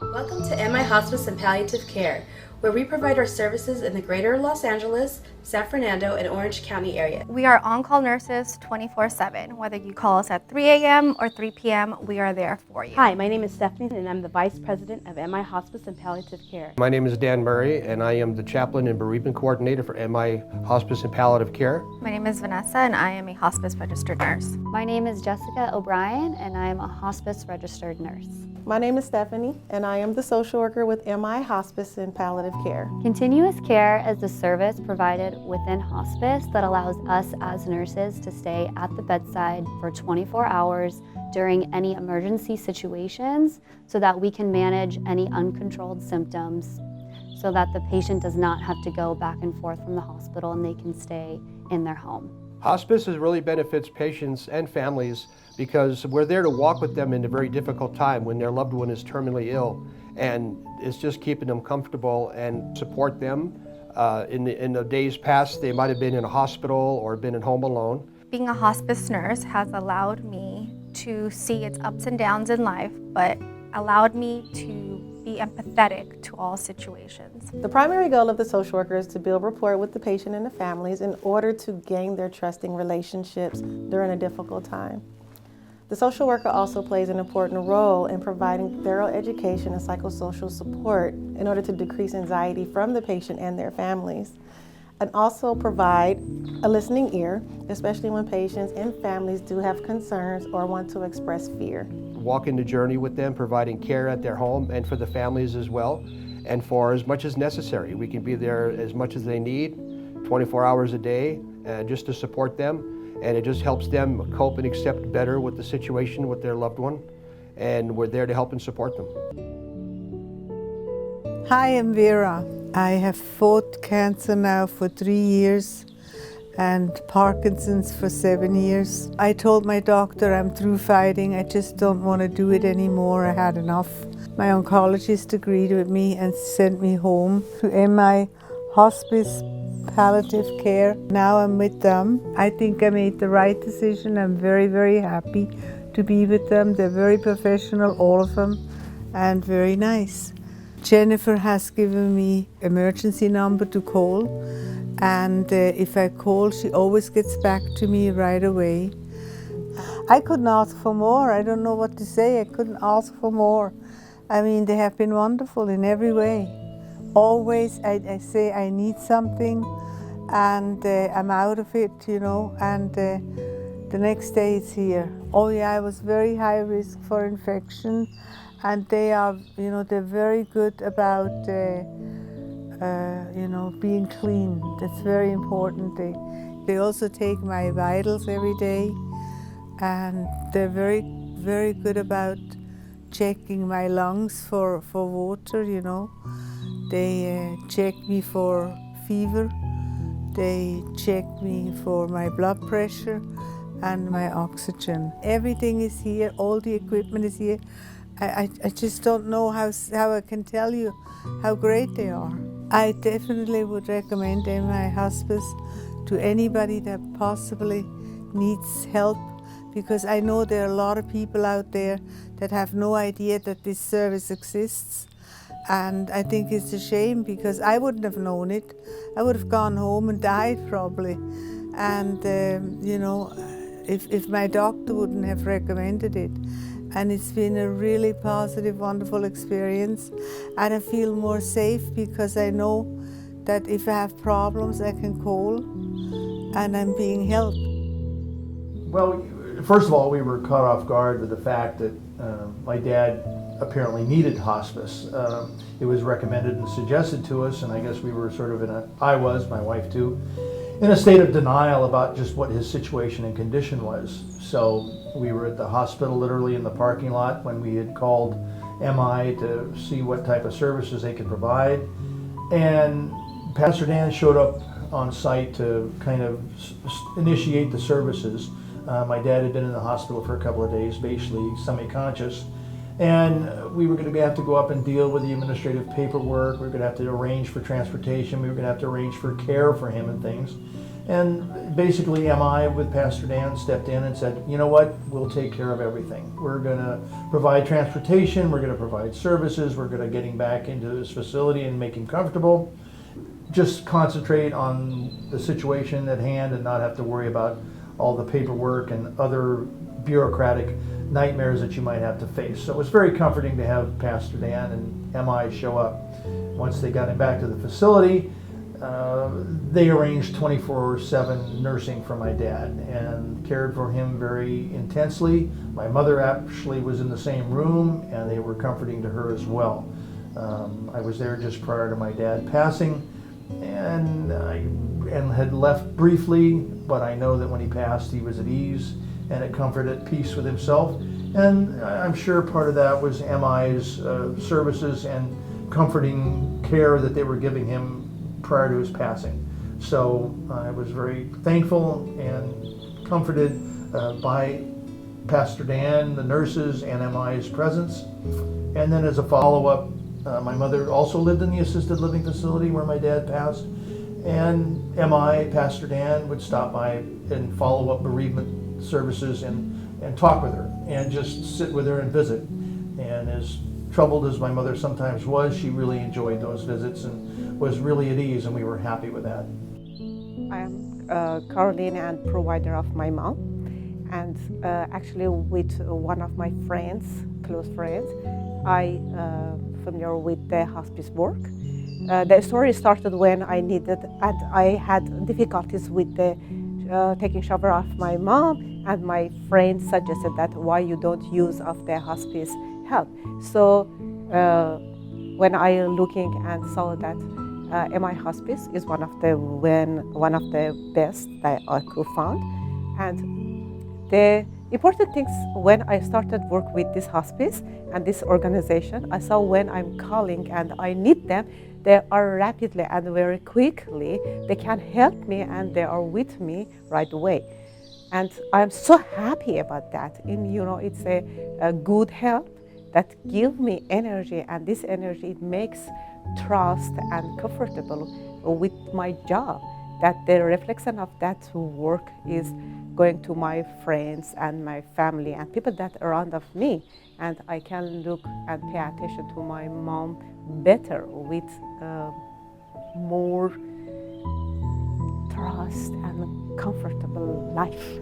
Welcome to MI Hospice and Palliative Care, where we provide our services in the greater Los Angeles, San Fernando, and Orange County area. We are on-call nurses 24/7. Whether you call us at 3 a.m. or 3 p.m., we are there for you. Hi, my name is Stephanie, and I'm the Vice President of MI Hospice and Palliative Care. My name is Dan Murray, and I am the Chaplain and Bereavement Coordinator for MI Hospice and Palliative Care. My name is Vanessa, and I am a hospice registered nurse. My name is Jessica O'Brien, and I am a hospice registered nurse. My name is Stephanie, and I am the social worker with MI Hospice and Palliative Care. Continuous care is the service provided within hospice that allows us as nurses to stay at the bedside for 24 hours during any emergency situations so that we can manage any uncontrolled symptoms so that the patient does not have to go back and forth from the hospital and they can stay in their home. Hospice really benefits patients and families because we're there to walk with them in a very difficult time when their loved one is terminally ill, and it's just keeping them comfortable and support them. In the days past, they might have been in a hospital or been at home alone. Being a hospice nurse has allowed me to see its ups and downs in life, but allowed me to be empathetic to all situations. The primary goal of the social worker is to build rapport with the patient and the families in order to gain their trusting relationships during a difficult time. The social worker also plays an important role in providing thorough education and psychosocial support in order to decrease anxiety from the patient and their families, and also provide a listening ear, especially when patients and families do have concerns or want to express fear. Walking the journey with them, providing care at their home and for the families as well, and for as much as necessary. We can be there as much as they need, 24 hours a day, just to support them. And it just helps them cope and accept better with the situation with their loved one. And we're there to help and support them. Hi, I'm Vera. I have fought cancer now for 3 years and Parkinson's for 7 years. I told my doctor I'm through fighting. I just don't want to do it anymore. I had enough. My oncologist agreed with me and sent me home to MI Hospice Palliative Care. Now I'm with them. I think I made the right decision. I'm very, very happy to be with them. They're very professional, all of them, and very nice. Jennifer has given me emergency number to call, and if I call, she always gets back to me right away. I couldn't ask for more. I don't know what to say. I couldn't ask for more. I mean, they have been wonderful in every way. Always I say I need something and I'm out of it, you know, and the next day it's here. Oh yeah, I was very high risk for infection, and they are, you know, they're very good about, you know, being clean. That's very important. They also take my vitals every day, and they're very, very good about checking my lungs for water, you know. They check me for fever, they check me for my blood pressure and my oxygen. Everything is here, all the equipment is here. I just don't know how I can tell you how great they are. I definitely would recommend MI Hospice to anybody that possibly needs help, because I know there are a lot of people out there that have no idea that this service exists. And I think it's a shame, because I wouldn't have known it. I would have gone home and died probably. And you know, if my doctor wouldn't have recommended it. And it's been a really positive, wonderful experience. And I feel more safe because I know that if I have problems, I can call and I'm being helped. Well, first of all, we were caught off guard with the fact that my dad apparently needed hospice. It was recommended and suggested to us, and I guess we were sort of my wife too, in a state of denial about just what his situation and condition was. So we were at the hospital literally in the parking lot when we had called MI to see what type of services they could provide. And Pastor Dan showed up on site to kind of initiate the services. My dad had been in the hospital for a couple of days, basically semi-conscious. And we were going to have to go up and deal with the administrative paperwork. We were going to have to arrange for transportation. We were going to have to arrange for care for him and things. And basically MI with Pastor Dan stepped in and said, you know what, we'll take care of everything. We're going to provide transportation, we're going to provide services, we're going to get him back into his facility and make him comfortable. Just concentrate on the situation at hand and not have to worry about all the paperwork and other bureaucratic nightmares that you might have to face. So it was very comforting to have Pastor Dan and MI show up. Once they got him back to the facility, they arranged 24/7 nursing for my dad and cared for him very intensely. My mother actually was in the same room and they were comforting to her as well. I was there just prior to my dad passing and had left briefly, but I know that when he passed he was at ease and at comfort, at peace with himself. And I'm sure part of that was MI's services and comforting care that they were giving him prior to his passing. So I was very thankful and comforted by Pastor Dan, the nurses, and MI's presence. And then as a follow-up, my mother also lived in the assisted living facility where my dad passed. And MI, Pastor Dan, would stop by and follow up bereavement services and talk with her and just sit with her and visit. And as troubled as my mother sometimes was, she really enjoyed those visits and was really at ease, and we were happy with that. I am Caroline and provider of my mom, and actually with one of my friends, close friends, I familiar with the hospice work. The story started when I needed, and I had difficulties with the taking shower of my mom, and my friend suggested that why you don't use of the hospice help. So when I looking and saw that MI Hospice is one of the best that I could find, and the important things when I started work with this hospice and this organization, I saw when I'm calling and I need them, they are rapidly and very quickly, they can help me and they are with me right away. And I'm so happy about that. It's a good help that give me energy, and this energy, it makes trust and comfortable with my job. That the reflection of that work is going to my friends and my family and people that are around of me, and I can look and pay attention to my mom better with more trust and comfortable life.